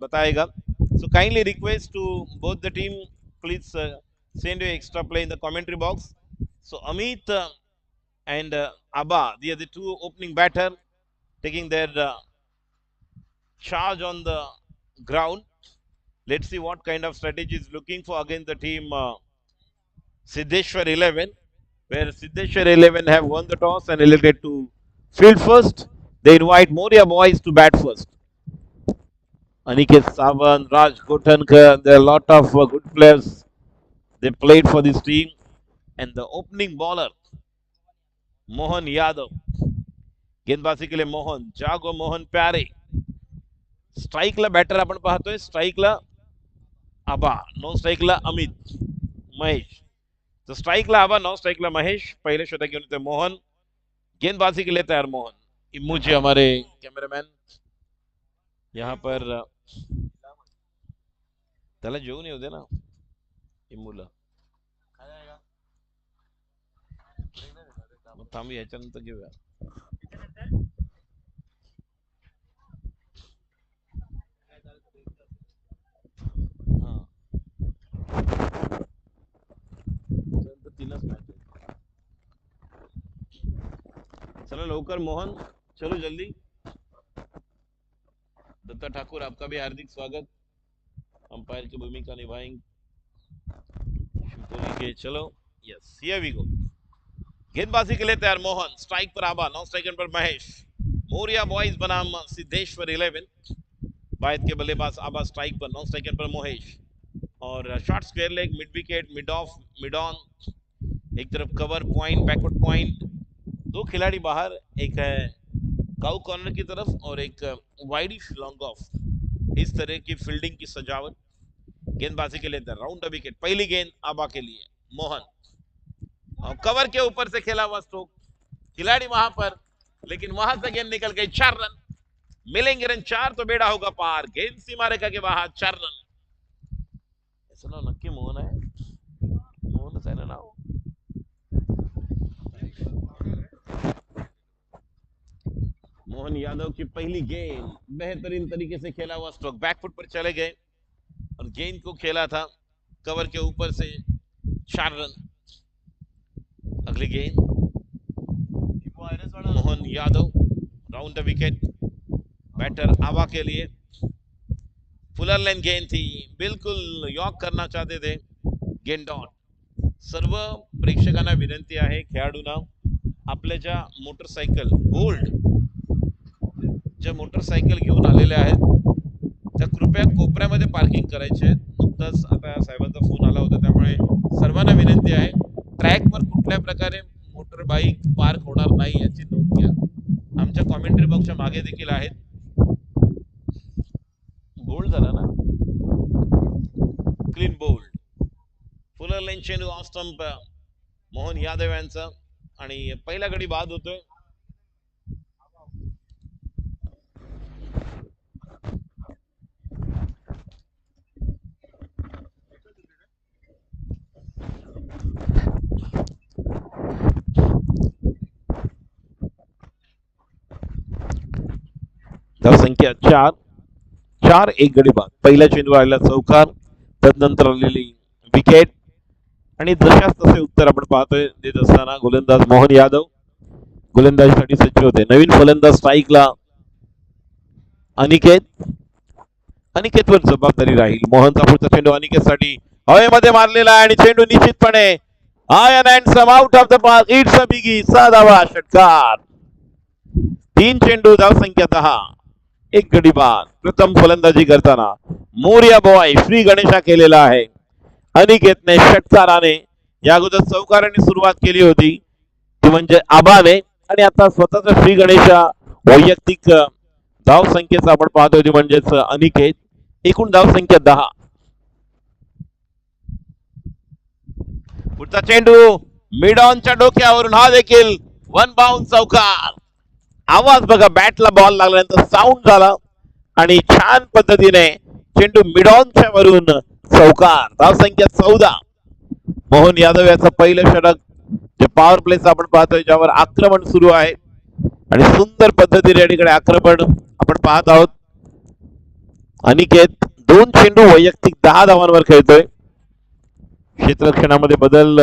बताएगा. So kindly request to both the team, please send your extra play in the commentary box. So Amit and Abba, they are the two opening batter taking their charge on the ground. Let's see what kind of strategy is looking for against the team Siddheshwar 11, where Siddheshwar 11 have won the toss and elected to field first. They invite Moria boys to bat first. Aniket Savan, Raj Kotankar, there are a lot of good players. They played for this team. And the opening bowler, Mohan Yadav. गेंदबाजी के लिए मोहन जागो मोहन प्यारे. स्ट्राईकला batter आपण पाहतोय. स्ट्राईकला आबा, no स्ट्राईकला Amit Mahesh. तो स्ट्राईकला आबा, नो स्ट्राईकला महेश. पहले शतक घेऊन येते मोहन. गेंदबाजी के लिए तैयार मोहन. इम्मू जी हमारे कैमरामैन यहाँ पर त्याला जेवून येऊ दे ना इम्मूला. थांबू याच्यानंतर घेऊया. तीनच मॅच आहे. चलो लवकर मोहन, चलो जल्दी. दत्ता ठाकुर, आपका भी हार्दिक स्वागत. अंपायर की भूमिका निभाएंगे शिवपुरी के. चलो यस, हियर वी गो. गेंदबाजी के लिए तैयार मोहन. स्ट्राइक पर आबा, नौ स्ट्राइक पर महेश. मोरिया बॉयज बनाम सिद्धेश्वर 11. बायत के बल्लेबाज आबा स्ट्राइक पर, नौ स्ट्राइक पर महेश. और short square leg, mid wicket, mid of, mid on. एक तरफ कवर पॉइंट, बैकवर्ड पॉइंट. दो खिलाड़ी बाहर, एक है काउ कॉर्नर की तरफ और एक वाइडिश लॉन्ग ऑफ. इस तरह की फील्डिंग की सजावट. गेंदबाजी के लिए राउंड द विकेट. पहली गेंद आबा के लिए मोहन. और कवर के ऊपर से खेला हुआ स्ट्रोक. खिलाड़ी वहां पर, लेकिन वहां से गेंद निकल गई. 4 रन मिलेंगे. रन 4 तो बेड़ा होगा पार. गेंद सीमा रेखा के बाहर. 4 रन. ऐसा ना नक्की मोहन है. मोहनच आहे ना नाव. मोहन यादव की पहली गेंद. बेहतरीन तरीके से खेला हुआ स्ट्रोक. बैकफुट पर चले गए और गेंद को खेला था कवर के ऊपर से. 4 रन. अगली गेंद Mohan Yadav, round the wicket. Batter आबा के लिए. फुलर लाइन गेंद थी, बिल्कुल यॉक करना चाहते थे. गेंद डॉट. सर्व प्रेक्षकांना विनंती आहे, खेळाडूंना आपल्या ज्या मोटरसायकल बोल्ड ज्या मोटरसायकल घेऊन आलेल्या आहेत त्या कृपया कोपऱ्यामध्ये पार्किंग करायचे आहेत. नुकताच आता साहेबांचा फोन आला होता, त्यामुळे सर्वांना विनंती आहे ट्रॅकवर कुठल्या प्रकारे मोटर बाईक पार्क होणार नाही याची नोंद घ्या. आमच्या कॉमेंट्री बॉक्सच्या मागे देखील आहेत. बोल्ड झाला ना, क्लीन बोल्ड. फुलर लाईन चेंडू ऑफ स्टंप मोहन यादव यांचा आणि पहिला गडी बाद होतोय. संख्या 4. 4 एक गडी बाद. पहिला चेंडू आलेला चौकार, तदनंतर आलेली विकेट. आणि जशाच तसे उत्तर आपण पाहतोय देत असताना गोलंदाज मोहन यादव गोलंदाजीसाठी सज्ज होते. नवीन फलंदाज स्ट्राईकला अनिकेत. अनिकेतवर जबाबदारी राहील. मोहनचा पुढचा चेंडू अनिकेतसाठी हवेमध्ये मारलेला आहे आणि चेंडू निश्चितपणे आयन and some out of the park. It's a biggie. 6 धावा, षटकार. 3 चेंडू, धाव संख्या 10, एक गडी बाद. प्रथम फलंदाजी करताना मोरिया बॉय श्री गणेशा केलेला आहे. अनिकेतने षटकाराने या अगोदर चौकाराने सुरुवात केली होती, ती म्हणजे आबाने. आणि आता स्वतःचा श्री गणेशा वैयक्तिक धाव संख्येचा आपण पाहतोय, ती म्हणजेच अनिकेत. एकूण धाव संख्या 10. पुढचा चेंडू मिड ऑनच्या डोक्यावरून, हा देखील वन बाउंड चौकार. आवाज बघा, बॅटला बॉल लागल्यानंतर साऊंड झाला आणि छान पद्धतीने चेंडू मिडॉनच्या वरून चौकार. धाव संख्या 14. मोहन यादव याचं पहिलं षटक जे पॉवर प्लेचं आपण पाहतोय, ज्यावर आक्रमण सुरू आहे आणि सुंदर पद्धतीने या ठिकाणी आक्रमण आपण पाहत आहोत. अनिकेत 2 चेंडू वैयक्तिक 10 धावांवर खेळतोय. क्षेत्ररक्षणामध्ये बदल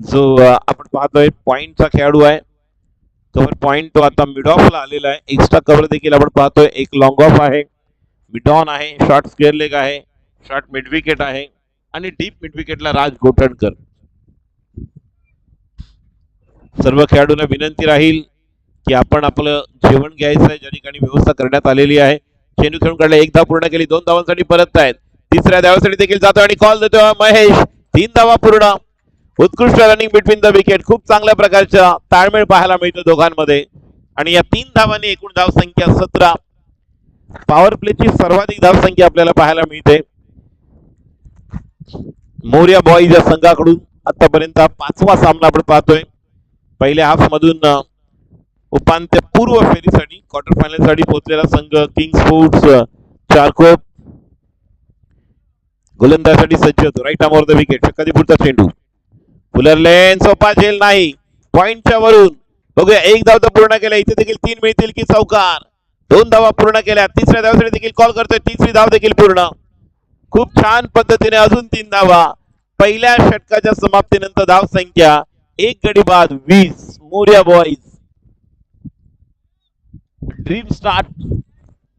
जो आपण पाहतोय पॉइंटचा खेळाडू आहे. कव्हर पॉइंट तो आता मिड ऑफला आलेला आहे. एक्स्ट्रा कव्हर देखील आपण पाहतोय. एक लॉंग ऑफ आहे, मिड ऑन आहे, शॉर्ट स्क्वेअर लेग आहे, शॉर्ट मिड विकेट आहे आणि डीप मिड विकेटला राज गोठणकर. सर्व खेळाडूंना विनंती राहील की आपण आपलं जेवण घ्यायचं आहे. ज्या ठिकाणी व्यवस्था करण्यात आलेली आहे. चेंडू खेळून काढला, एक धाव पूर्ण केली, 2 धावांसाठी परत आहेत. तिसऱ्या धावासाठी देखील जातो आणि कॉल देतो महेश. 3 धावा पूर्ण. उत्कृष्ट रनिंग बिटवीन द विकेट. खूप चांगल्या प्रकारचा ताळमेळ पाहायला मिळतो दोघांमध्ये आणि या 3 धावांनी एकूण धाव संख्या 17. पॉवर प्लेची सर्वाधिक धाव संख्या आपल्याला पाहायला मिळते. मोर्या बॉईज या संघाकडून आतापर्यंत 5वा सामना आपण पाहतोय. पहिल्या हाफ मधून उपांत्यपूर्व फेरीसाठी क्वार्टर फायनल साठी पोहोचलेला संघ किंग स्पोर्ट्स चारकोप गोलंदाजीसाठी सज्ज होतो. Right arm over the wicket. षटकाधिपुरता चेंडू फुलर लेन. सोपा झेल नाही. पॉइंटच्या वरून बघूया. एक धाव तर पूर्ण केला. इथे देखील 3 मिळतील की चौकार. 2 धावा पूर्ण केल्या. तिसऱ्या धावासाठी देखील कॉल करतोय. तिसरी धाव देखील पूर्ण. खूप छान पद्धतीने अजून 3 धावा. पहिल्या षटकाच्या समाप्तीनंतर धाव संख्या 1 गडी बाद 20. Morya boys dream start.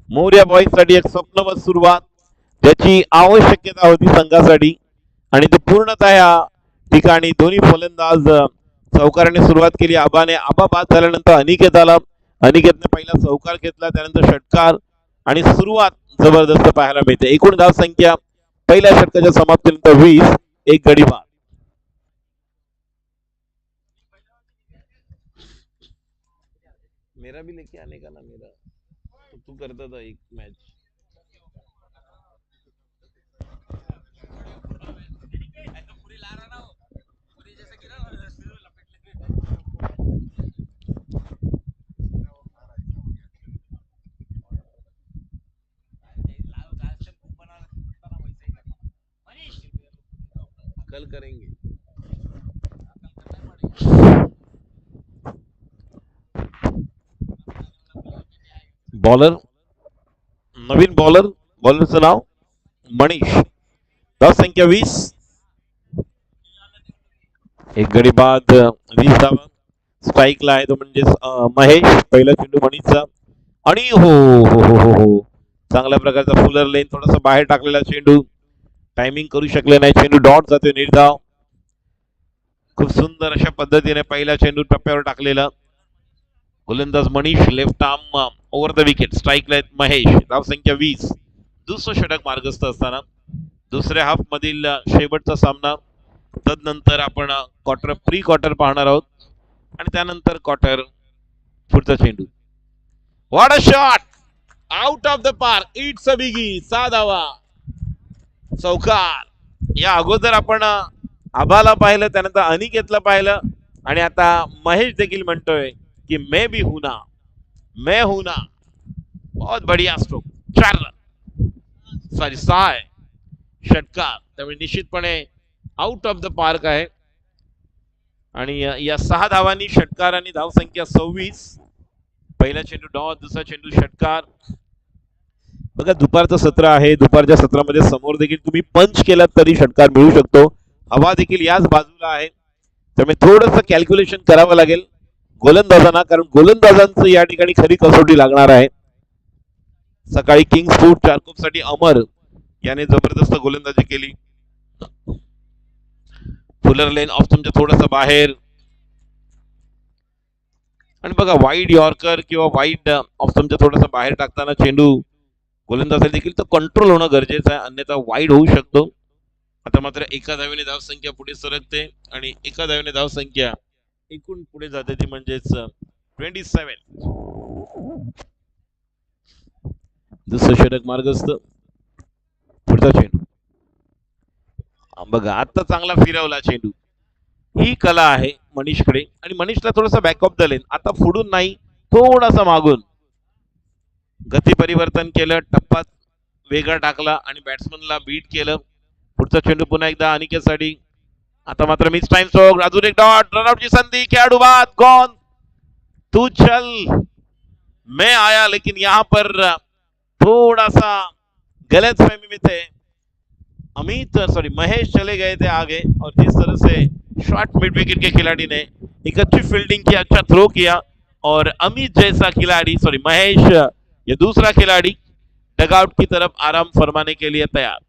Morya boys साठी एक स्वप्नवत सुरुवात ज्याची आवश्यकता होती संघासाठी आणि ते पूर्णतः या ठिकाणी दोन्ही फलंदाज चौकाराने सुरुवात केली. आबा बाद झाल्यानंतर अनिकेत आला. अनिकेतने पहिला चौकार घेतला, त्यानंतर षटकार आणि सुरुवात जबरदस्त पाहायला मिळते. एकूण धाव संख्या पहिल्या षटकाच्या समाप्तीनंतर 20. एक गडी बाद. मेरा भी लेके आने का ना मेरा तो तू करता था एक मैच. कल करेंगे. बॉलर नवीन बॉलरचं नाव मनीष. धाव संख्या 20. एक गडी बाद 20 धावा. स्ट्राईकला आहे तो म्हणजे महेश. पहिला चेंडू मनीषचा आणि हो हो हो हो हो चांगल्या प्रकारचा फुलर लेन. थोडासा बाहेर टाकलेला चेंडू. टायमिंग करू शकले नाही. चेंडू डॉट जातोय निर्धाव. खूप सुंदर अशा पद्धतीने पहिला चेंडू टप्प्यावर टाकलेला. गोलंदाज Manish. Left arm over the wicket. स्ट्राईकला आहेत महेश. धाव संख्या 20. दुसरं षटक मार्गस्थ असताना दुसऱ्या हाफ मधील शेवटचा सामना. तदनंतर आपण प्री क्वार्टर पाहणार आहोत आणि त्यानंतर क्वार्टर. पुढचा चेंडू. What a shot. Out of the park. It's a biggie. 6 धावा. चौकार. या अगोदर आपण आबाला पाहिलं, त्यानंतर अनिकेतला पाहिलं आणि आता महेश देखील म्हणतोय कि मैं भी हूं ना, मैं हूं ना. बहुत बढ़िया स्ट्रोक. 4 रन. सॉरी 6 आहे. षटकार. त्यामुळे निश्चितपणे आउट ऑफ द पार्क आहे आणि या 6 धावांनी षटकार आणि धाव संख्या 26. पहिला चेंडू डॉट, दुसरा चेंडू षटकार. बघा दुपारचं सत्र आहे. दुपारच्या सत्रामध्ये समोर देखील तुम्ही पंच केलात तरी षटकार मिळू शकतो. हवा देखील याच बाजूला आहे. त्यामुळे थोडंसं कॅल्क्युलेशन करावं लागेल गोलंदाजांना, कारण गोलंदाजांचं या ठिकाणी खरी कसोटी लागणार आहे. सकाळी किंग स्पोर्ट्स चारकोप साठी अमर याने जबरदस्त गोलंदाजी केली. फुलर लेन ऑफ तुमच्या थोडंसं बाहेर आणि बघा वाईड यॉर्कर किंवा वाईड ऑफ तुमच्या थोडंसं बाहेर टाकताना चेंडू गोलंदाजाला देखील तो कंट्रोल होणं गरजेचं आहे, अन्यथा वाईड होऊ शकतो. आता मात्र एका धावेने धाव संख्या पुढे सरकते आणि एका धावेने धाव संख्या एकूण पुढे जाते ती म्हणजेच 27. दुसरं षटक मार्गस्थ. पुढचा चेंडू. बघा आता चांगला फिरवला चेंडू. ही कला आहे मनीषकडे आणि मनीषला थोडासा बॅकअप दिले. आता पुढून नाही, थोडासा मागून गती परिवर्तन केलं, टप्पा वेगळा टाकला आणि बॅट्समनला बीट केलं. पुढचा चेंडू पुन्हा एकदा अनिकेतसाठी. आता मात्र मिस टाइम स्ट्रोक. अजून एक डॉट. रनआउटची संधी. खेळाडू बाद. गॉन. तू चल मैं आया, लेकिन यहाँ पर थोड़ा सा गलत फहमी में थे। महेश चले गए थे आगे, और जिस तरह से शॉर्ट मिड विकेट के खिलाड़ी ने एक अच्छी फील्डिंग की, अच्छा थ्रो किया, और अमित जैसा खिलाड़ी, महेश, ये दूसरा खिलाड़ी डगआउट की तरफ आराम फरमाने के लिए तैयार।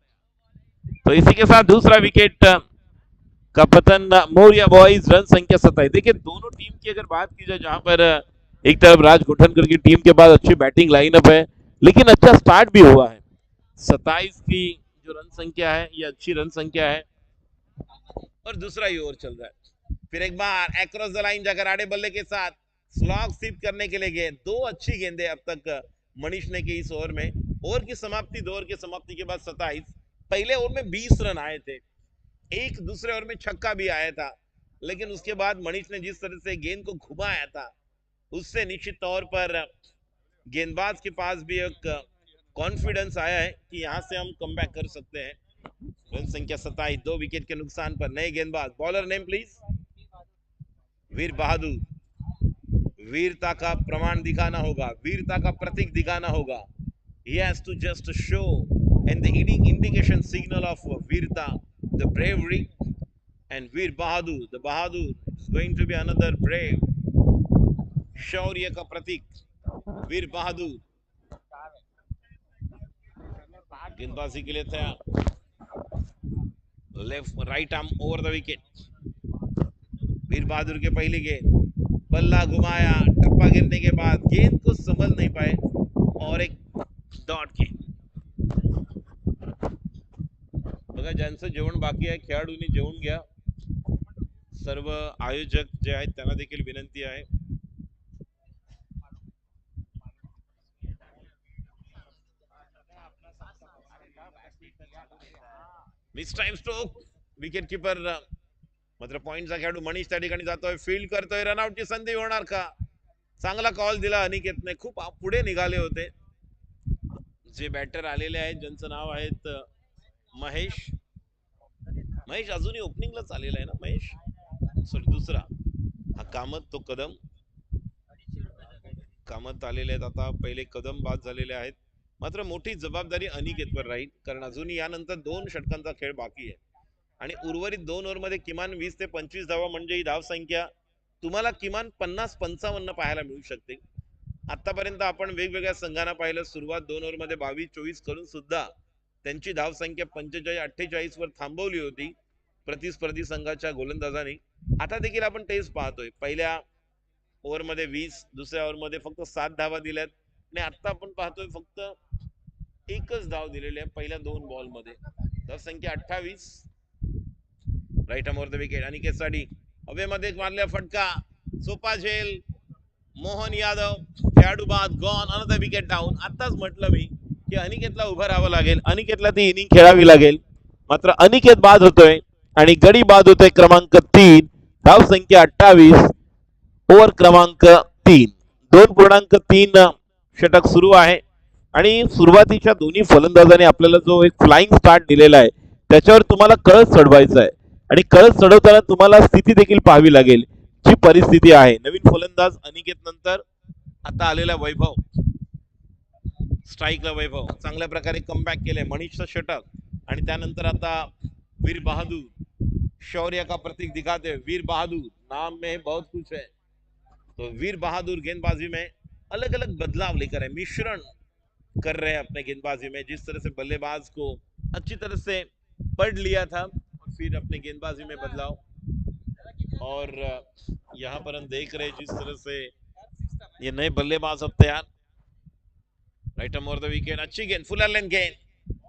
तो इसी के साथ दूसरा विकेट का पतन। मौर्या बॉयज रन संख्या 27। देखिए दोनों टीम की अगर बात की जाए, जहां पर एक तरफ राज घोटनकर की टीम के पास अच्छी बैटिंग लाइनअप है, लेकिन अच्छा स्टार्ट भी हुआ है। 27 की जो रन संख्या है, ये अच्छी रन संख्या है, और दूसरा ही ओवर चल रहा है। फिर एक बार एक्रॉस द लाइन जाकर आड़े बल्ले के साथ स्लॉग स्वीप करने के लिए गए। दो अच्छी गेंदें अब तक मनीष ने की इस ओवर में। ओवर की समाप्ति, दो ओवर की समाप्ति के बाद 27। पहले ओवर में 20 रन आए थे, एक दूसरे ओवर में छक्का भी आया था, लेकिन उसके बाद मनीष ने जिस तरह से गेंद को घुमाया था, उससे निश्चित तौर पर गेंदबाज के पास भी एक कॉन्फिडेंस आया है कि यहां से हम कमबैक कर सकते हैं। रन संख्या 27, 2 विकेट के नुकसान पर नए गेंदबाज। Bowler name please. Veer Bahadur. वीरता का प्रमाण दिखाना होगा, वीरता का प्रतीक दिखाना होगा। He has to just show and the indication signal of वीरता, the bravery, and Veer Bahadur, the Bahadur is going to be another brave, शौर्य का प्रतीक वीर बहादुर। गेंदबाजी के लिए तैयार, left right arm over the wicket. Veer Bahadur के पहली गेंद, बल्ला घुमाया, टप्पा गिरने के बाद गेंद को संभल नहीं पाए, और एक डॉट की। बघा ज्यांचं जेवण बाकी आहे, खेळाडूंनी जेवून घ्या। सर्व आयोजक जे आहेत त्यांना देखील विनंती आहे। Miss time stroke, wicket keeper मात्र पॉइंटचा खेळाडू मनीष त्या ठिकाणी जातोय, फील्ड करतोय, रनआउटची संधी होणार का? चांगला कॉल दिला अनिकेतने, खूप पुढे निघाले होते जे बॅटर आलेले आहेत, ज्यांचं नाव आहेत महेश। महेश अजूनही ओपनिंगलाच आलेला आहे ना महेश? सॉरी दुसरा, हा कामत, तो कदम। कामत आलेले आहेत आता, पहिले कदम बाद झालेले आहेत। मात्र मोठी जबाबदारी अनिकेतवर राहील, कारण अजूनही यानंतर 2 षटकांचा खेळ बाकी आहे, आणि उर्वरित 2 ओव्हरमध्ये किमान 20 ते 25 धावा, म्हणजे ही धाव संख्या तुम्हाला किमान 50-55 पाहायला मिळू शकते। आतापर्यंत आपण वेगवेगळ्या संघांना पाहिलं, सुरुवात 2 ओव्हरमध्ये 22-24 करून सुद्धा त्यांची धाव संख्या 45-48 वर थांबवली होती प्रतिस्पर्धी संघाच्या गोलंदाजांनी। आता देखील आपण तेच पाहतोय, पहिल्या ओव्हरमध्ये 20, दुसऱ्या ओव्हरमध्ये फक्त 7 धावा दिल्यात, आणि आता आपण पाहतोय फक्त एकच धाव दिलेली आहे पहिल्या 2 बॉलमध्ये। धाव संख्या 28। Right arm over the wicket, अनिकेतसाठी हवेमध्ये मारल्या फटका, सोपा झेल, मोहन यादव खेळाडू बाद, गॉन, अनदर विकेट डाऊन। आताच म्हटलं मी की अनिकेतला उभं राहावं लागेल, अनिकेतला ती इनिंग खेळावी लागेल, मात्र अनिकेत बाद होतोय आणि गडी बाद होतोय क्रमांक 3। धाव संख्या 28, ओव्हर क्रमांक 3, 2.3 षटक सुरू आहे, आणि सुरुवातीच्या दोन्ही फलंदाजांनी आपल्याला जो एक फ्लाइंग स्टार्ट दिलेला आहे, त्याच्यावर तुम्हाला कळस चढवायचा आहे, आणि कळस चढवताना तुम्हाला स्थिती देखील पाहावी लागेल, जी परिस्थिती आहे। नवीन फलंदाज अनिकेत नंतर आता आलेला वैभव, स्ट्राईकला वैभव चांगल्या प्रकारे कमबॅक केले, मनीषचं षटक, आणि त्यानंतर आता वीर बहादुर, शौर्य का प्रतीक दिखाते हुए वीर बहादुर, नाम में बहुत कुछ है। तो वीर बहादुर गेंदबाजी में अलग अलग बदलाव लेकर है, मिश्रण कर रहे हैं अपने गेंदबाजी में। जिस तरह से बल्लेबाज को अच्छी तरह से पढ़ लिया था, और फिर अपने गेंदबाजी में बदलाव, और यहाँ पर हम देख रहे हैं जिस तरह से ये नए बल्लेबाज अब तैयार। Right arm over the wicket, अच्छी गेंद, फुलर लेंथ गेंद,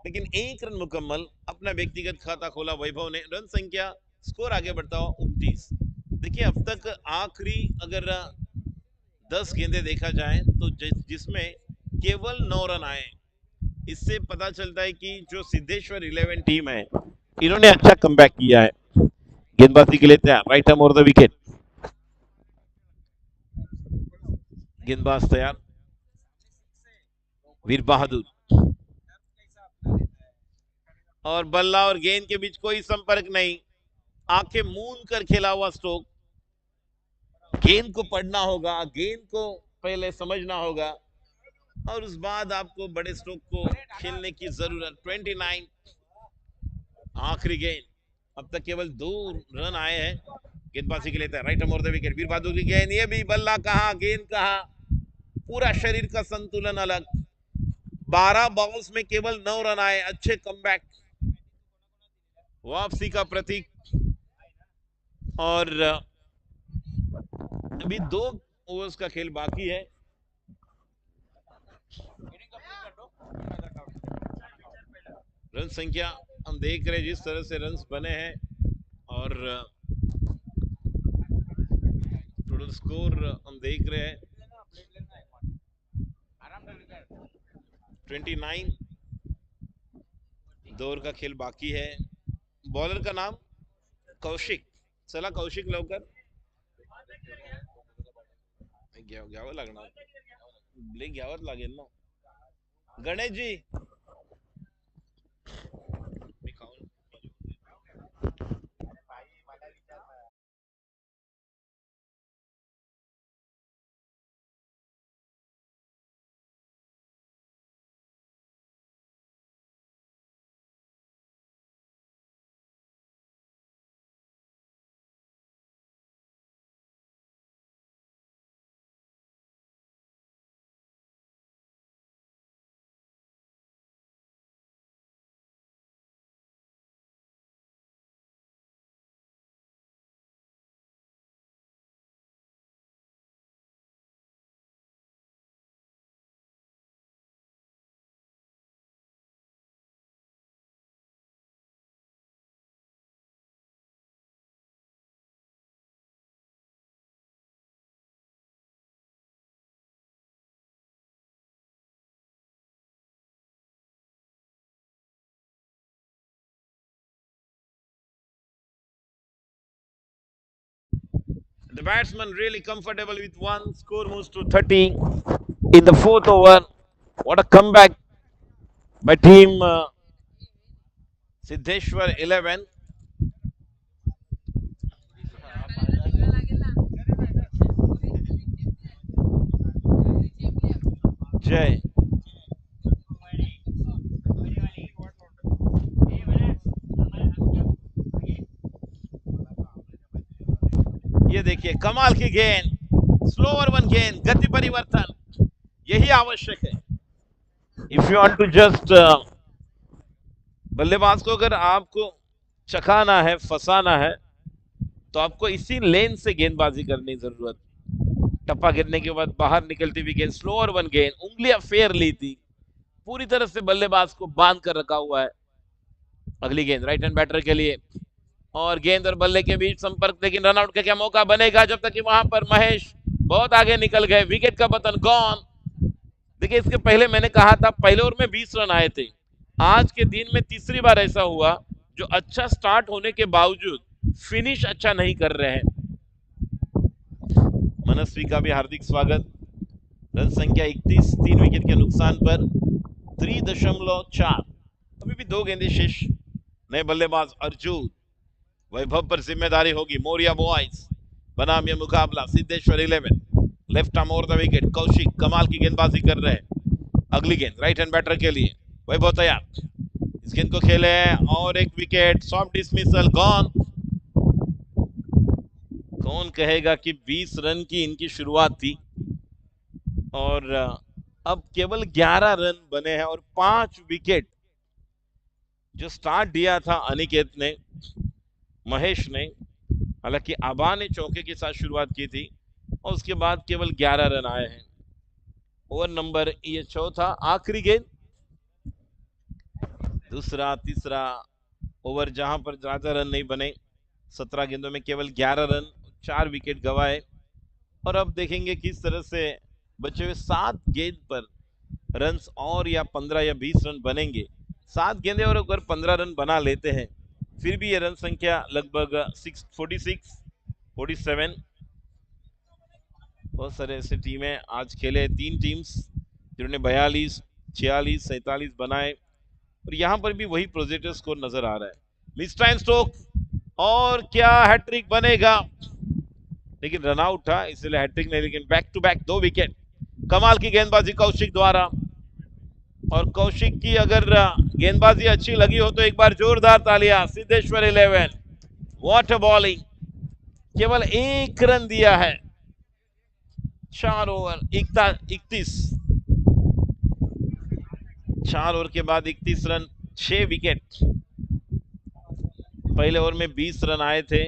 लेकिन 1 रन मुकम्मल। अपना व्यक्तिगत खाता खोला वैभव ने, रन संख्या, स्कोर आगे बढ़ता हुआ 29। देखिए अब तक आखिरी अगर 10 गेंदें देखा जाए तो जिसमें केवल 9 रन आए, इससे पता चलता है कि जो सिद्धेश्वर 11 टीम है, इन्होंने अच्छा कमबैक किया है। गेंदबाजी के लिए तैयार, right arm over the wicket, गेंदबाज तैयार, वीर बहादुर, और बल्ला और गेंद के बीच कोई संपर्क नहीं, आंखें मूंद कर खेला हुआ स्ट्रोक। गेंद को पढ़ना होगा, गेंद को पहले समझना होगा, और उस बाद आपको बड़े स्ट्रोक को खेलने की जरूरत। 29 आखिरी गेंद, अब तक केवल 2 रन आए हैं। गेंदबाजी के लिए तैयार, right more the wicket, Veer बहादुर की गेंद, ये भी बल्ला कहाँ गेंद कहाँ, पूरा शरीर का संतुलन अलग। 12 बॉल्स में केवल 9 रन आए, अच्छे कमबैक, वापसी का प्रतीक। और अभी 2 ओवर्स का खेल बाकी है। रन संख्या हम देख रहे हैं जिस तरह से रन्स बने हैं, और टोटल स्कोर हम देख रहे हैं 29। 2 ओवर का खेल बाकी है। बॉलर का नाम कौशिक, चला कौशिक लवकर घ्यावं लागणार, ब्रेक घ्यावंच लागेल ना Ganesh ji. The batsman really comfortable with one. Score moves to 30 in the 4th over. What a comeback by team Siddheshwar 11. Jay. ये देखिए कमाल की गेंद, स्लोअर वन गेंद, गति परिवर्तन, यही आवश्यक है। If you want to just बल्लेबाज को अगर आपको चकाना है, फंसाना है, तो आपको इसी लेन से गेंदबाजी करने की जरूरत। टप्पा गिरने के बाद बाहर निकलती हुई गेंद, स्लोअर वन गेंद, उंगलियां फेर ली थी, पूरी तरह से बल्लेबाज को बांध कर रखा हुआ है। अगली गेंद राइट हैंड बैटर के लिए, और गेंद और बल्ले के बीच संपर्क, लेकिन रनआउट का क्या मौका बनेगा, जब तक कि वहां पर महेश बहुत आगे निकल गए, विकेट का पतन, गॉन। देखिए इसके पहले मैंने कहा था पहले ओवर में 20 रन आए थे, आज के दिन में तीसरी बार ऐसा हुआ जो अच्छा स्टार्ट होने के बावजूद फिनिश अच्छा नहीं कर रहे हैं। मनस्वी का भी हार्दिक स्वागत। रन संख्या 31, 3 विकेट के नुकसान पर 3.4। अभी भी 2 गेंदें शेष। नए बल्लेबाज अर्जुन, वैभव पर जिम्मेदारी होगी मोरिया बॉयज बनाम ये मुकाबला Siddheshwar 11। Left arm over the wicket, Kaushik कमाल की गेंदबाजी कर रहे हैं। अगली गेंद राइट हैंड बैटर के लिए, वैभव तैयार, इस गेंद को खेले और एक विकेट, सॉफ्ट डिसमिसल, गॉन। कौन कहेगा कि 20 रन की इनकी शुरुआत थी और अब केवल 11 रन बने हैं और 5 विकेट। जो स्टार्ट दिया था अनिकेत ने, महेश ने, हालांकि आबा ने चौके के साथ शुरुआत की थी और उसके बाद केवल 11 रन आए हैं। ओवर नंबर ये चौथा, आखिरी गेंद, दूसरा तीसरा ओवर जहां पर ज्यादा रन नहीं बने, 17 गेंदों में केवल 11 रन, 4 विकेट गंवाए। और अब देखेंगे किस तरह से बचे हुए 7 गेंद पर रन्स और या 15 या 20 रन बनेंगे। 7 गेंदे और अगर 15 रन बना लेते हैं फिर भी ये रन संख्या लगभग 46, 47। बहुत सारे ऐसे टीमें आज खेले, 3 टीम्स जिन्होंने 42, 46, 47 बनाए, और यहां पर भी वही प्रोजेक्टर स्कोर नजर आ रहा है। मिस्टाइन स्टोक, और क्या हैट्रिक बनेगा, लेकिन रन आउट था इसलिए हैट्रिक नहीं, लेकिन बैक टू बैक 2 विकेट। कमाल की गेंदबाजी कौशिक द्वारा, और कौशिक की अगर गेंदबाजी अच्छी लगी हो तो एक बार जोरदार तालियां। सिद्धेश्वर 11, व्हाट अ बॉलिंग, केवल 1 रन दिया है 4 ओवर 31, 4 ओवर के बाद 31 रन, 6 विकेट। पहले ओवर में 20 रन आए थे,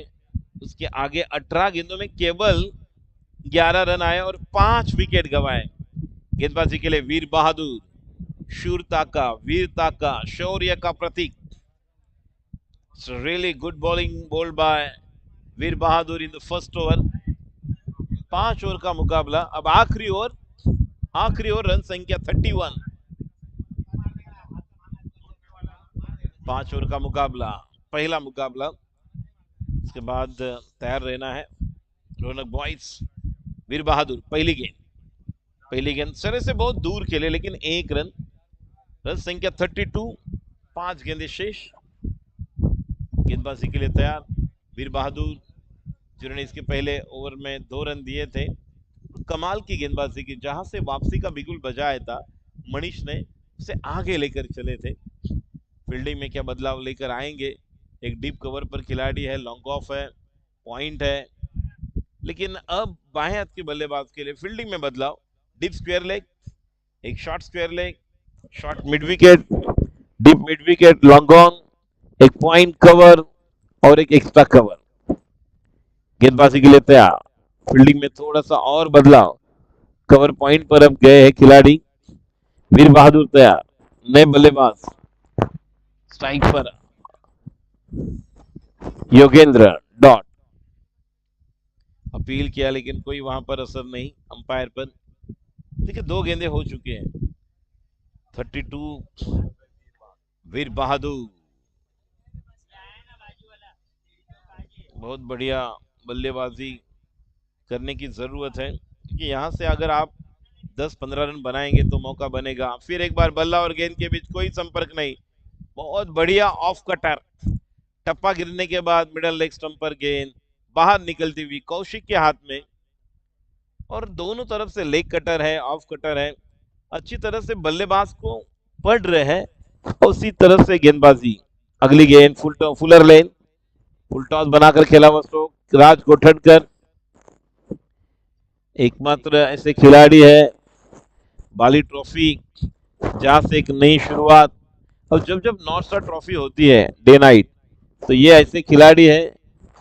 उसके आगे 18 गेंदों में केवल 11 रन आए और 5 विकेट गंवाए। गेंदबाजी के लिए वीर बहादुर, शूरता का, वीरता का, शौर्य का प्रतीक। Really good bowling bowled by Veer Bahadur in the first over. 5 over का मुकाबला। अब आखिरी ओवर रन संख्या 31। 5 ओवर का मुकाबला, पहला मुकाबला। इसके बाद तैयार रहना है रौनक बॉयज। वीर बहादुर पहली गेंद सिरे से बहुत दूर खेले लेकिन 1 रन। रन संख्या 32, 5 गेंदें शेष। गेंदबाजी के लिए तैयार वीर बहादुर, जिन्होंने इसके पहले ओवर में 2 रन दिए थे। कमाल की गेंदबाजी की, जहां से वापसी का बिगुल बजाया था मनीष ने, उसे आगे लेकर चले थे। फील्डिंग में क्या बदलाव लेकर आएंगे? एक डीप कवर पर खिलाड़ी है, लॉन्ग ऑफ है, पॉइंट है, लेकिन अब बाएं हाथ के बल्लेबाज के लिए फील्डिंग में बदलाव। डीप स्क्वायर लेग, एक short square leg, short mid wicket, deep mid wicket, long on, एक पॉइंट कवर और एक एक्स्ट्रा कवर। गेंदबाजी के लिए तैयार। फील्डिंग में थोड़ा सा और बदलाव, कवर पॉइंट पर अब गए हैं खिलाड़ी। वीर बहादुर तैयार, नए बल्लेबाज। स्ट्राइक पर योगेंद्र डॉट। अपील किया लेकिन कोई वहां पर असर नहीं अंपायर पर। देखिए 2 गेंदे हो चुके हैं। 32 वीर बहादुर, बहुत बढ़िया बल्लेबाजी करने की जरूरत है कि यहां से अगर आप 10-15 रन बनाएंगे तो मौका बनेगा। फिर एक बार बल्ला और गेंद के बीच कोई संपर्क नहीं, बहुत बढ़िया ऑफ कटर। टप्पा गिरने के बाद मिडल लेग स्टंप पर गेंद बाहर निकलती हुई कौशिक के हाथ में, और दोनों तरफ से लेग कटर है, ऑफ कटर है, अच्छी तरह से बल्लेबाज को पढ़ रहे हैं। उसी तरफ से गेंदबाजी। अगली गेंद फुलर लेन, फुल टॉस बनाकर खेला हुआ स्ट्रोक। राज कोठनकर एकमात्र ऐसे खिलाड़ी है बाली ट्रॉफी जहां से एक नई शुरुआत। और जब जब नॉर्थ स्टार ट्रॉफी होती है डे नाइट, तो ये ऐसे खिलाड़ी है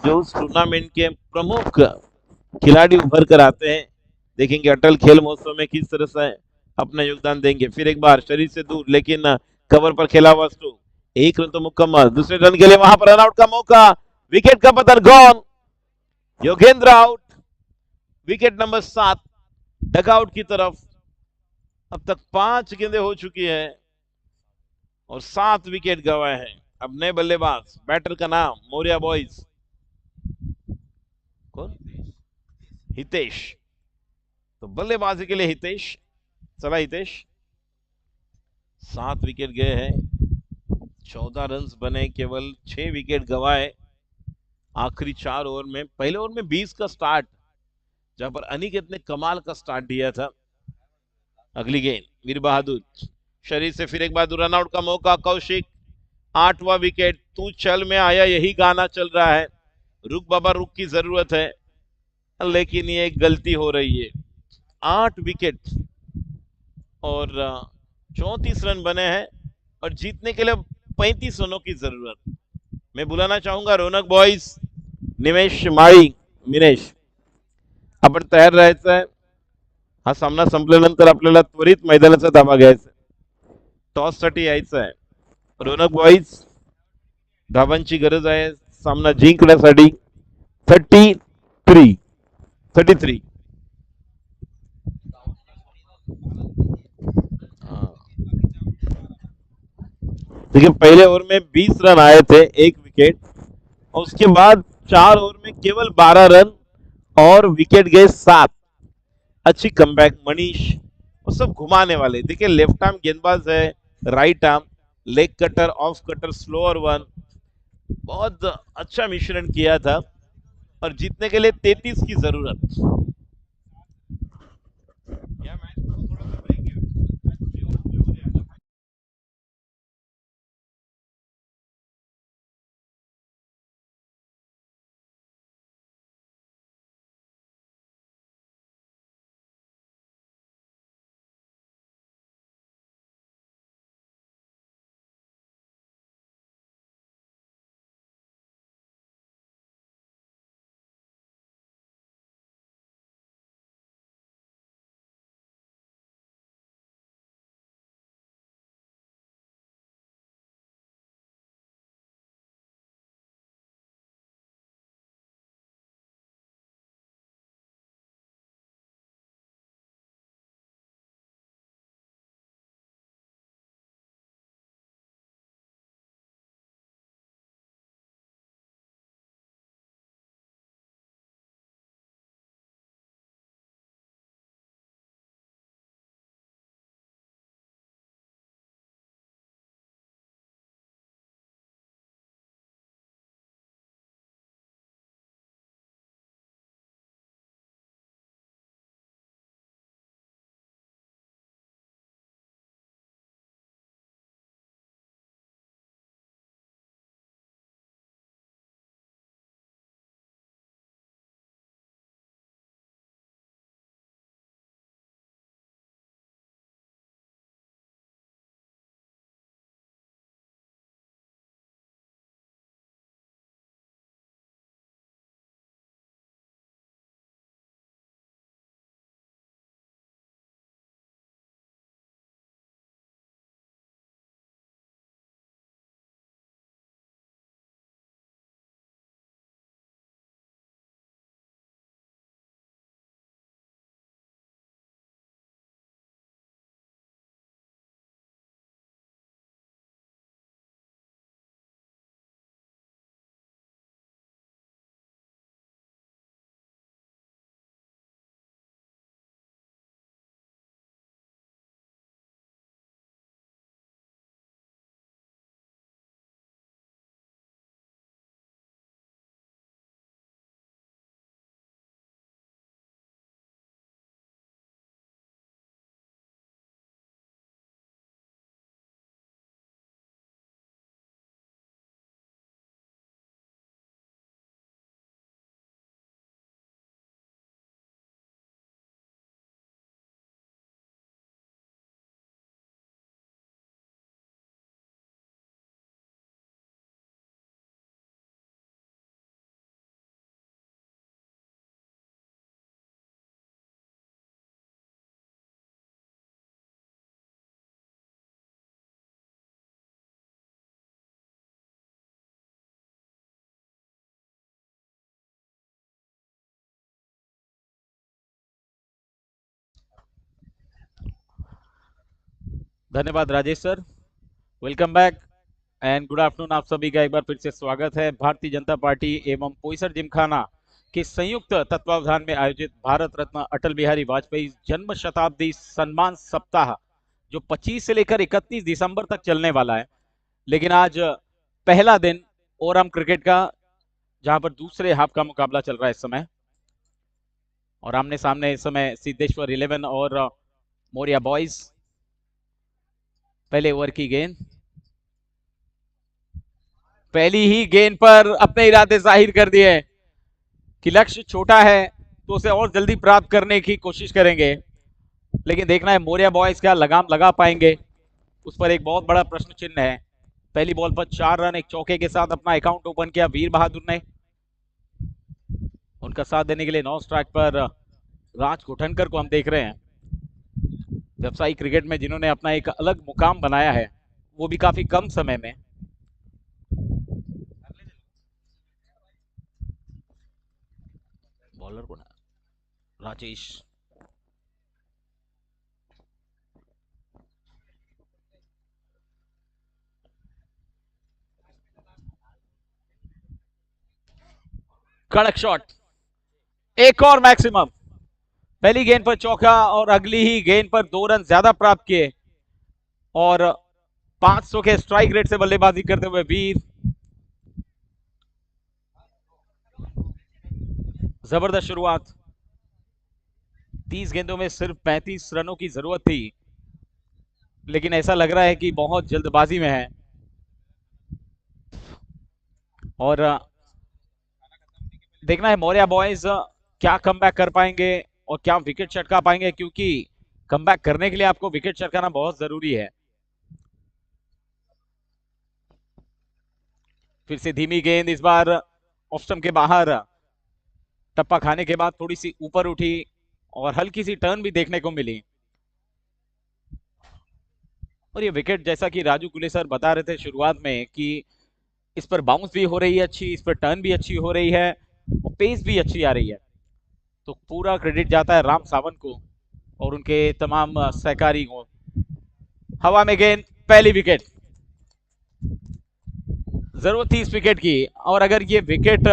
जो उस टूर्नामेंट के प्रमुख खिलाड़ी उभर कर आते हैं। देखेंगे अटल खेल महोत्सव में किस तरह से अपना योगदान देंगे। फिर एक बार शरीर से दूर लेकिन कवर पर खेला हुआ स्ट्रोक, 1 रन तो मुकम्मल। दूसरे रन के लिए वहां पर रन आउट का मौका, विकेट का पतन, gone. Yogendra out, wicket number 7 dugout की तरफ। अब तक 5 गेंदें हो चुकी है और 7 विकेट गंवाए हैं। अब नए बल्लेबाज, बैटर का नाम मौर्या बॉयज, कौन? हितेश। तो बल्लेबाजी के लिए हितेश चला। हितेश 7 विकेट गए हैं, 14 रन बने, केवल 6 विकेट गंवाए आखिरी 4 ओवर में। पहले ओवर में 20 का स्टार्ट, जहां पर अनिकेत ने कमाल का स्टार्ट दिया था। अगली गेंद वीर बहादुर, शरीर से फिर एक बार रन आउट का मौका। कौशिक 8वां विकेट। तू चल में आया, यही गाना चल रहा है। रुक बाबा रुक की जरूरत है, लेकिन ये एक गलती हो रही है। 8 विकेट और 34 रन बने हैं और जीतने के लिए 35 रनों की जरूरत। मैं बुलाना चाहूंगा रौनक बॉयज, निमेश माळी, मिनेश आपण तयार राहायचं आहे। हा सामना संपल्यानंतर आपल्याला त्वरित मैदानाचा धावा घ्यायचा, टॉस साठी यायचं आहे। रौनक बॉयज, धावांची गरज आहे सामना जिंकण्यासाठी। 33 देखिए पहले ओवर में 20 रन आए थे, 1 विकेट, और उसके बाद 4 ओवर में केवल 12 रन और विकेट गए 7। अच्छी कमबैक मनीष, वो सब घुमाने वाले। देखिए लेफ्ट आर्म गेंदबाज है, right arm, leg cutter, off cutter, slower one, बहुत अच्छा मिश्रण किया था और जीतने के लिए 33 की जरूरत। धन्यवाद Rajesh sir. Welcome back and good afternoon. आप सभी का एक बार फिर से स्वागत है भारतीय जनता पार्टी एवं पोईसर जिमखाना के संयुक्त तत्वावधान में आयोजित भारत रत्न अटल बिहारी वाजपेयी जन्म शताब्दी सम्मान सप्ताह, जो 25 से लेकर 31 दिसंबर तक चलने वाला है। लेकिन आज पहला दिन ओरम क्रिकेट का, जहां पर दूसरे हाफ का मुकाबला चल रहा है इस समय, और आमने सामने इस समय सिद्धेश्वर 11 और मोरिया बॉयज। पहले ओवर की गेंद, पहली ही गेंद पर अपने इरादे जाहिर कर दिए कि लक्ष्य छोटा है तो उसे और जल्दी प्राप्त करने की कोशिश करेंगे। लेकिन देखना है मोरिया बॉयज क्या लगाम लगा पाएंगे, उस पर एक बहुत बड़ा प्रश्न चिन्ह है। पहली बॉल पर 4 रन एक चौके के साथ अपना अकाउंट ओपन किया वीर बहादुर ने। उनका साथ देने के लिए 9 स्ट्राइक पर राज घोटनकर को हम देख रहे हैं। व्यवसायिक क्रिकेट में जिन्होंने अपना एक अलग मुकाम बनाया है, वो भी काफी कम समय में। बॉलर को राजेश, कड़क शॉट, एक और मैक्सिमम। पहली गेंद पर चौका और अगली ही गेंद पर 2 रन ज्यादा प्राप्त किए और 500 के स्ट्राइक रेट से बल्लेबाजी करते हुए वीर। जबरदस्त शुरुआत। 30 गेंदों में सिर्फ 35 रनों की जरूरत थी, लेकिन ऐसा लग रहा है कि बहुत जल्दबाजी में है। और देखना है मौर्या बॉयज क्या कमबैक कर पाएंगे और क्या विकेट चटका पाएंगे, क्योंकि कमबैक करने के लिए आपको विकेट चटकाना बहुत जरूरी है। फिर से धीमी गेंद, इस बार ऑफ स्टंप के बाहर। टप्पा खाने के बाद थोड़ी सी ऊपर उठी और हल्की सी टर्न भी देखने को मिली। और ये विकेट, जैसा कि राजू कुले सर बता रहे थे शुरुआत में, कि इस पर बाउंस भी हो रही है अच्छी, इस पर टर्न भी अच्छी हो रही है और पेस भी अच्छी आ रही है। तो पूरा क्रेडिट जाता है राम सावंत को और उनके तमाम सहकारी को। हवा में गेंद, पहली विकेट। जरूरत थी इस विकेट की, और अगर ये विकेट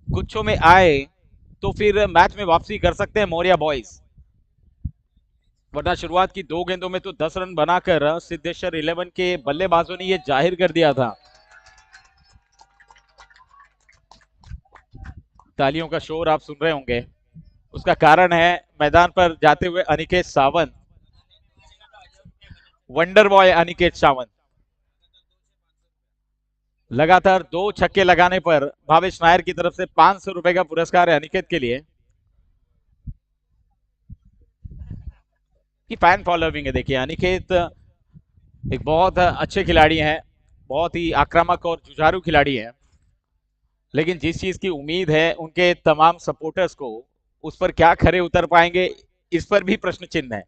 गुच्छों में आए तो फिर मैच में वापसी कर सकते हैं मौर्या बॉयज। वरना शुरुआत की 2 गेंदों में तो 10 रन बनाकर सिद्धेश्वर 11 के बल्लेबाजों ने यह जाहिर कर दिया था। तालियों का शोर आप सुन रहे होंगे, उसका कारण है मैदान पर जाते हुए अनिकेत सावंत, वंडर बॉय अनिकेत सावंत। लगातार 2 छक्के लगाने पर भावेश नायर की तरफ से 500 रुपए का पुरस्कार है अनिकेत के लिए। की फैन फॉलोइंग है। देखिए अनिकेत एक बहुत अच्छे खिलाड़ी हैं, बहुत ही आक्रामक और जुझारू खिलाड़ी हैं, लेकिन जिस चीज की उम्मीद है उनके तमाम सपोर्टर्स को, उस पर क्या खरे उतर पाएंगे, इस पर भी प्रश्न चिन्ह है।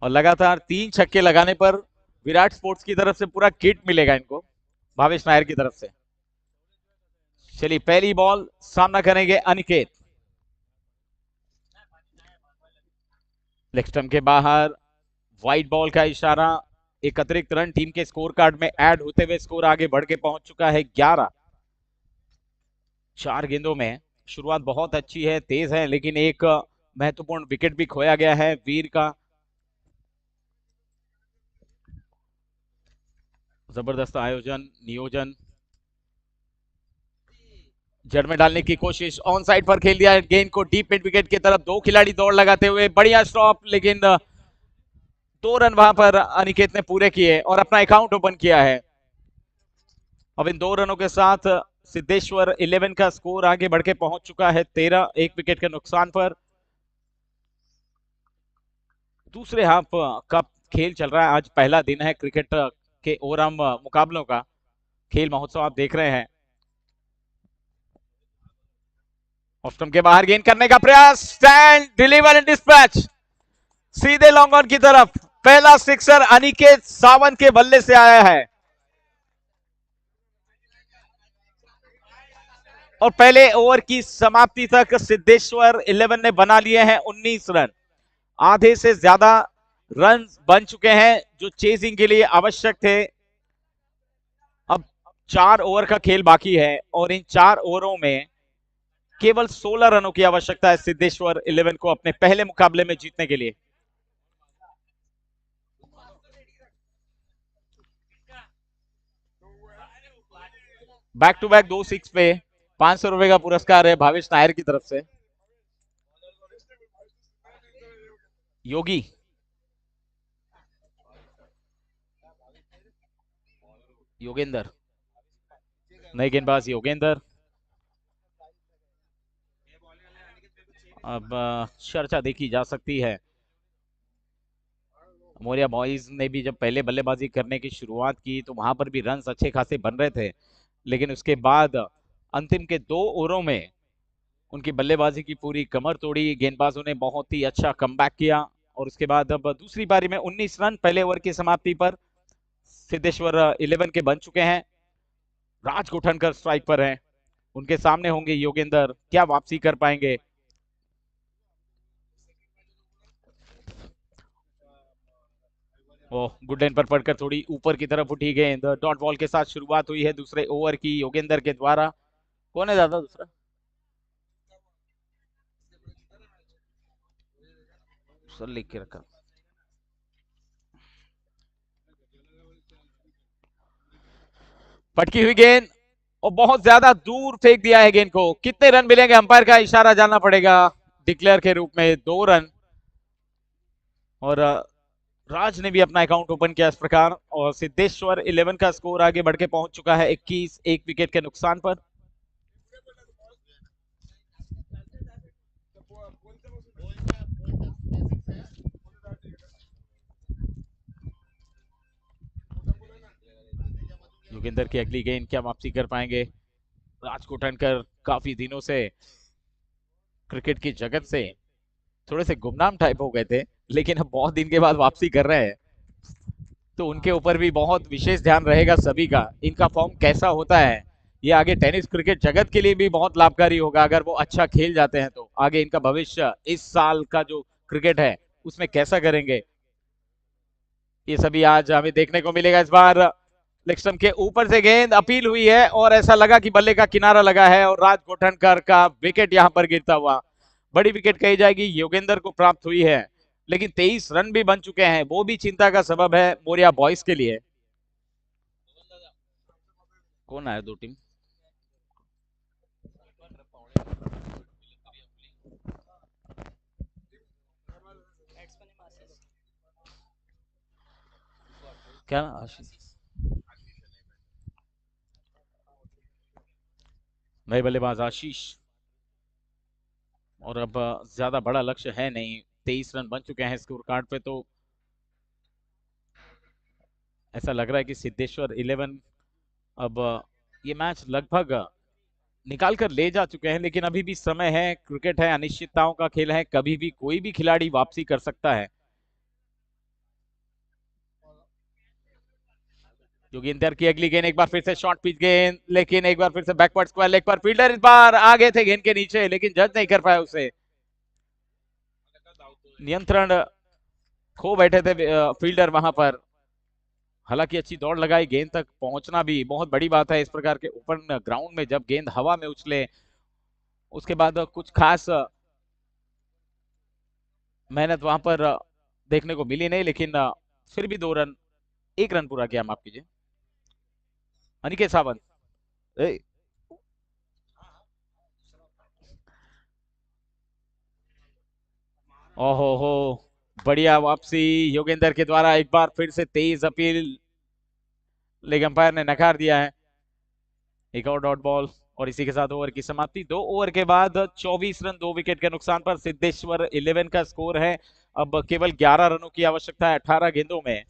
और लगातार 3 छक्के लगाने पर विराट स्पोर्ट्स की तरफ से पूरा किट मिलेगा इनको, भावेश नायर की तरफ से। चलिए पहली बॉल, सामना करेंगे अनिकेत। लेग स्टंप के बाहर, व्हाइट बॉल का इशारा। एक अतिरिक्त रन टीम के स्कोर कार्ड में ऐड होते हुए स्कोर आगे बढ़ के पहुंच चुका है 11। 4 गेंदों में शुरुआत बहुत अच्छी है, तेज है, लेकिन एक महत्वपूर्ण विकेट भी खोया गया है वीर का। जबरदस्त आयोजन, नियोजन। जड़ में डालने की कोशिश, ऑन साइड पर खेल दिया गेंद को डीप मिड विकेट की तरफ। 2 खिलाड़ी दौड़ लगाते हुए, बढ़िया स्टॉप, लेकिन 2 रन वहां पर अनिकेत ने पूरे किए और अपना अकाउंट ओपन किया है। अब इन 2 रनों के साथ सिद्धेश्वर 11 का स्कोर आगे बढ़ के पहुंच चुका है 13, 1 विकेट के नुकसान पर। दूसरे हाफ का खेल चल रहा है। आज पहला दिन है क्रिकेट के ओरम मुकाबलों का। खेल महोत्सव आप देख रहे हैं। ऑफ स्टंप के बाहर गेंद करने का प्रयास, स्टैंड, डिलीवर एंड डिस्पैच, सीधे लॉन्ग ऑन की तरफ। पहला सिक्सर अनिकेत सावंत के बल्ले से आया है और पहले ओवर की समाप्ति तक सिद्धेश्वर 11 ने बना लिए हैं 19 रन। आधे से ज्यादा रन बन चुके हैं जो चेजिंग के लिए आवश्यक थे। अब 4 ओवर का खेल बाकी है और इन 4 ओवरों में केवल 16 रनों की आवश्यकता है सिद्धेश्वर 11 को अपने पहले मुकाबले में जीतने के लिए। बैक टू बैक 2 6 पे 500 रुपए का पुरस्कार है भावेश नायर की तरफ से। योगी योगेंद्र, नए गेंदबाज योगेंद्र। अब चर्चा देखी जा सकती है, मोरिया बॉयज ने भी जब पहले बल्लेबाजी करने की शुरुआत की तो वहां पर भी रन अच्छे खासे बन रहे थे, लेकिन उसके बाद अंतिम के 2 ओवरों में उनकी बल्लेबाजी की पूरी कमर तोड़ी, गेंदबाजों ने बहुत ही अच्छा कमबैक किया और उसके बाद अब दूसरी पारी में 19 रन पहले ओवर की समाप्ति पर सिद्धेश्वर 11 के बन चुके हैं। राज कोठनकर स्ट्राइक पर हैं, उनके सामने होंगे योगेंद्र, क्या वापसी कर पाएंगे? ओह, गुड लाइन पर पड़कर थोड़ी ऊपर की तरफ उठी गेंद, डॉट बॉल के साथ शुरुआत हुई है दूसरे ओवर की योगेंद्र के द्वारा। कौन है दादा दूसरा? सर लिख के रखा। पटकी हुई गेंद और बहुत ज्यादा दूर फेंक दिया है गेंद को। कितने रन मिलेंगे? अंपायर का इशारा जानना पड़ेगा डिक्लेयर के रूप में 2 रन। और राज ने भी अपना अकाउंट ओपन किया इस प्रकार और सिद्धेश्वर 11 का स्कोर आगे बढ़ के पहुंच चुका है 21, 1 विकेट के नुकसान पर। योगेंद्र की अगली गेंद, क्या वापसी कर पाएंगे? राज कोटनकर काफी दिनों से क्रिकेट की जगत से थोड़े से गुमनाम टाइप हो गए थे, लेकिन अब बहुत दिन के बाद वापसी कर रहे हैं तो उनके ऊपर भी बहुत विशेष ध्यान रहेगा सभी का। इनका फॉर्म कैसा होता है ये आगे टेनिस क्रिकेट जगत के लिए भी बहुत लाभकारी होगा। अगर वो अच्छा खेल जाते हैं तो आगे इनका भविष्य इस साल का जो क्रिकेट है उसमें कैसा करेंगे, ये सभी आज हमें देखने को मिलेगा। इस बार लेग स्टंप के ऊपर से गेंद अपील हुई है और ऐसा लगा कि बल्ले का किनारा लगा है और राज कोठनकर का विकेट यहां पर गिरता हुआ। बड़ी विकेट कही जाएगी योगेंद्र को प्राप्त हुई है, लेकिन 23 रन भी बन चुके हैं, वो भी चिंता का सबब है मोरिया बॉयज के लिए। कौन आया? 2 टीम क्या? नए बल्लेबाज आशीष, और अब ज्यादा बड़ा लक्ष्य है नहीं, 23 रन बन चुके हैं स्कोर कार्ड पे, तो ऐसा लग रहा है कि सिद्धेश्वर 11 अब ये मैच लगभग निकाल कर ले जा चुके हैं। लेकिन अभी भी समय है, क्रिकेट है, अनिश्चितताओं का खेल है, कभी भी कोई भी खिलाड़ी वापसी कर सकता है। जोगिंदर की अगली गेंद, एक बार फिर से शॉर्ट पिच गेंद, लेकिन एक बार फिर से बैकवर्ड स्क्वायर लेग पर फील्डर इस बार आगे थे गेंद के नीचे, लेकिन जज नहीं कर पाया उसे। नियंत्रण खो बैठे थे फील्डर वहां पर। हालांकि अच्छी दौड़ लगाई, गेंद तक पहुंचना भी बहुत बड़ी बात है इस प्रकार के ओपन ग्राउंड में जब गेंद हवा में उछले। उसके बाद कुछ खास मेहनत वहां पर देखने को मिली नहीं, लेकिन फिर भी 2 रन, 1 रन पूरा किया, माफ कीजिए। अनिकेत सावंत, ए, ओहो हो, बढ़िया वापसी योगेंद्र के द्वारा। एक बार फिर से तेज अपील, लेकिन अंपायर ने नकार दिया है। एक और डॉट बॉल और इसी के साथ ओवर की समाप्ति। 2 ओवर के बाद 24 रन 2 विकेट के नुकसान पर सिद्धेश्वर 11 का स्कोर है। अब केवल 11 रनों की आवश्यकता है 18 गेंदों में।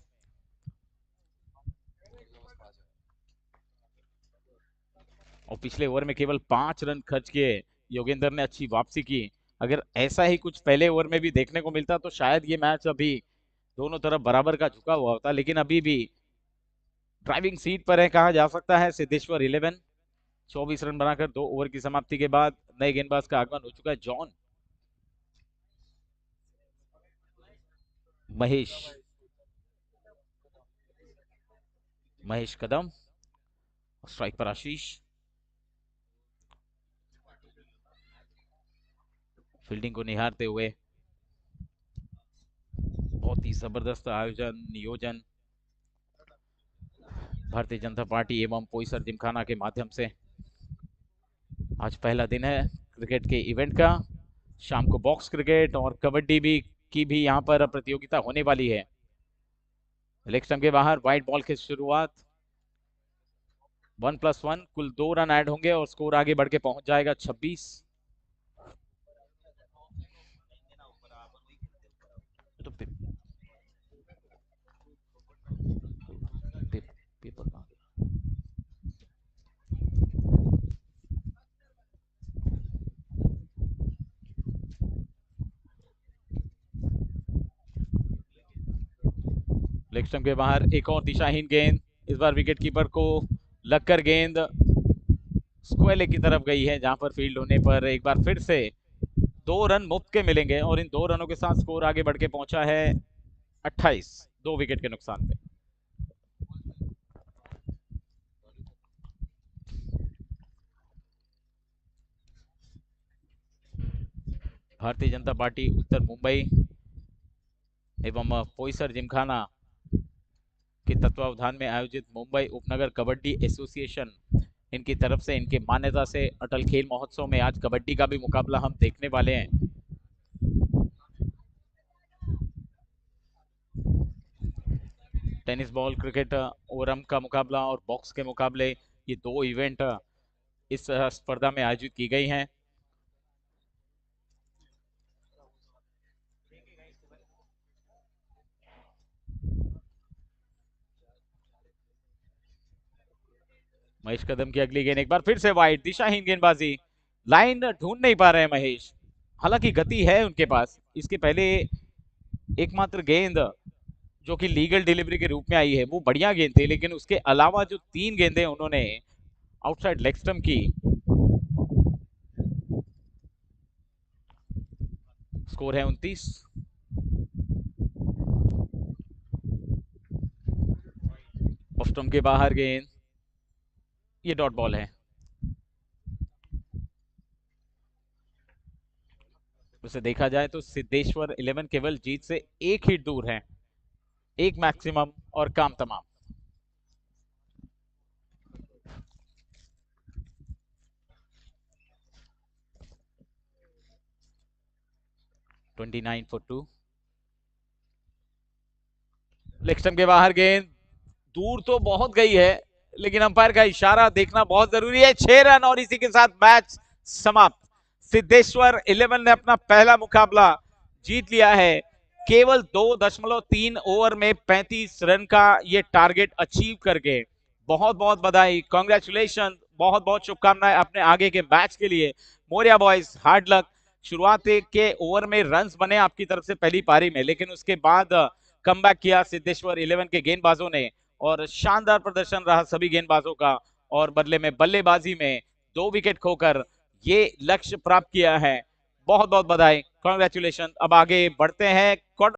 और पिछले ओवर में केवल 5 रन खर्च किए योगेंद्र ने, अच्छी वापसी की। अगर ऐसा ही कुछ पहले ओवर में भी देखने को मिलता तो शायद ये मैच अभी दोनों तरफ बराबर का झुका हुआ होता, लेकिन अभी भी ड्राइविंग सीट पर है कहा जा सकता है सिद्धेश्वर 11। 24 रन बनाकर 2 ओवर की समाप्ति के बाद नए गेंदबाज का आगमन हो चुका है, जॉन। महेश महेश कदम, स्ट्राइक पर आशीष। फील्डिंग को निहारते हुए बहुत ही जबरदस्त आयोजन नियोजन भारतीय जनता पार्टी एवं पोईसर जिमखाना के माध्यम से। आज पहला दिन है क्रिकेट के इवेंट का। शाम को बॉक्स क्रिकेट और कबड्डी भी की भी यहाँ पर प्रतियोगिता होने वाली है। लेग स्टंप के बाहर वाइड बॉल की शुरुआत। 1+1 कुल 2 रन ऐड होंगे और स्कोर आगे बढ़ के पहुंच जाएगा 26। तो पेपर लेग स्टंप के बाहर एक और दिशाहीन गेंद। इस बार विकेट कीपर को लगकर गेंद स्क्वायर लेग की तरफ गई है, जहां पर फील्ड होने पर एक बार फिर से 2 रन मुफ्त के मिलेंगे और इन 2 रनों के साथ स्कोर आगे बढ़ के पहुंचा है 28, 2 विकेट के नुकसान पे। भारतीय जनता पार्टी उत्तर मुंबई एवं पोईसर जिमखाना के तत्वावधान में आयोजित मुंबई उपनगर कबड्डी एसोसिएशन इनकी तरफ से, इनकी मान्यता से अटल खेल महोत्सव में आज कबड्डी का भी मुकाबला हम देखने वाले हैं। टेनिस बॉल क्रिकेट ओवरआर्म का मुकाबला और बॉक्स के मुकाबले, ये 2 इवेंट इस स्पर्धा में आयोजित की गई हैं। महेश कदम की अगली गेंद एक बार फिर से वाइड, दिशाहीन गेंदबाजी। लाइन ढूंढ नहीं पा रहे हैं महेश, हालांकि गति है उनके पास। इसके पहले एकमात्र गेंद जो कि लीगल डिलीवरी के रूप में आई है वो बढ़िया गेंद थी, लेकिन उसके अलावा जो 3 गेंदें उन्होंने आउटसाइड लेग स्टंप की। स्कोर है 29। ऑफ स्टंप के बाहर गेंद, ये डॉट बॉल है। उसे देखा जाए तो सिद्धेश्वर 11 केवल जीत से 1 हिट दूर है। 1 मैक्सिमम और काम तमाम। ट्वेंटी 2। लेग स्टंप के बाहर गेंद दूर तो बहुत गई है, लेकिन अंपायर का इशारा देखना बहुत जरूरी है। 6 रन और इसी के साथ मैच समाप्त। सिद्धेश्वर 11 ने अपना पहला मुकाबला जीत लिया है। केवल 2.3 ओवर में 35 रन का ये टारगेट अचीव करके। बहुत बहुत बधाई, कांग्रेचुलेशन, बहुत बहुत शुभकामनाएं अपने आगे के मैच के लिए। Moriya boys hard luck. शुरुआत के ओवर में रन्स बने आपकी तरफ से पहली पारी में, लेकिन उसके बाद कमबैक किया सिद्धेश्वर 11 के गेंदबाजों ने और शानदार प्रदर्शन रहा सभी गेंदबाजों का, और बदले में बल्लेबाजी में 2 विकेट खोकर ये लक्ष्य प्राप्त किया है। बहुत बहुत बधाई, कांग्रेचुलेशन। अब आगे बढ़ते हैं।